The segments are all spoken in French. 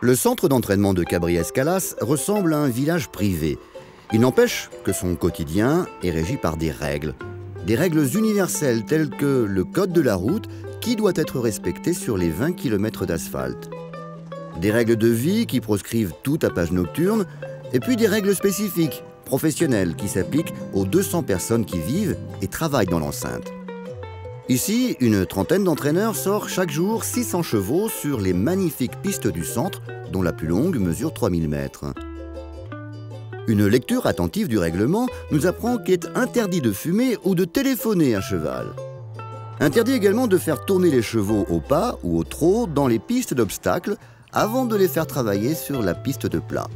Le centre d'entraînement de Cabriès-Calas ressemble à un village privé. Il n'empêche que son quotidien est régi par des règles universelles telles que le code de la route qui doit être respecté sur les 20 km d'asphalte. Des règles de vie qui proscrivent tout tapage nocturne et puis des règles spécifiques, professionnelles, qui s'appliquent aux 200 personnes qui vivent et travaillent dans l'enceinte. Ici, une trentaine d'entraîneurs sort chaque jour 600 chevaux sur les magnifiques pistes du centre, dont la plus longue mesure 3000 mètres. Une lecture attentive du règlement nous apprend qu'il est interdit de fumer ou de téléphoner à cheval. Interdit également de faire tourner les chevaux au pas ou au trot dans les pistes d'obstacles avant de les faire travailler sur la piste de plat.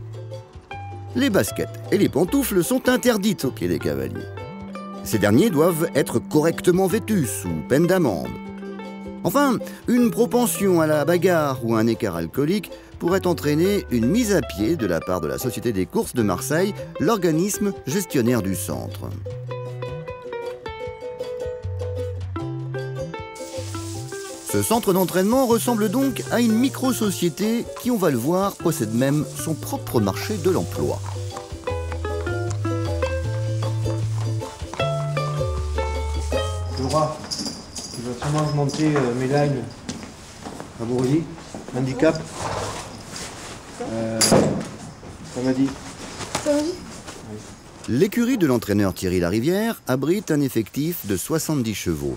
Les baskets et les pantoufles sont interdites au pied des cavaliers. Ces derniers doivent être correctement vêtus, sous peine d'amende. Enfin, une propension à la bagarre ou un écart alcoolique pourrait entraîner une mise à pied de la part de la Société des courses de Marseille, l'organisme gestionnaire du centre. Ce centre d'entraînement ressemble donc à une micro-société qui, on va le voir, possède même son propre marché de l'emploi. Laura, tu vas sûrement monter Mélagne à Bourgy, handicap. Ça m'a dit. L'écurie de l'entraîneur Thierry Larivière abrite un effectif de 70 chevaux.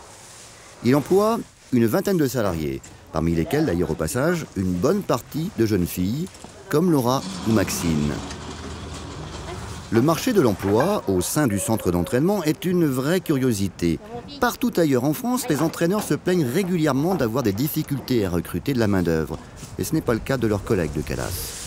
Il emploie une vingtaine de salariés, parmi lesquels d'ailleurs au passage une bonne partie de jeunes filles, comme Laura ou Maxine. Le marché de l'emploi au sein du centre d'entraînement est une vraie curiosité. Partout ailleurs en France, les entraîneurs se plaignent régulièrement d'avoir des difficultés à recruter de la main-d'œuvre. Et ce n'est pas le cas de leurs collègues de Calas.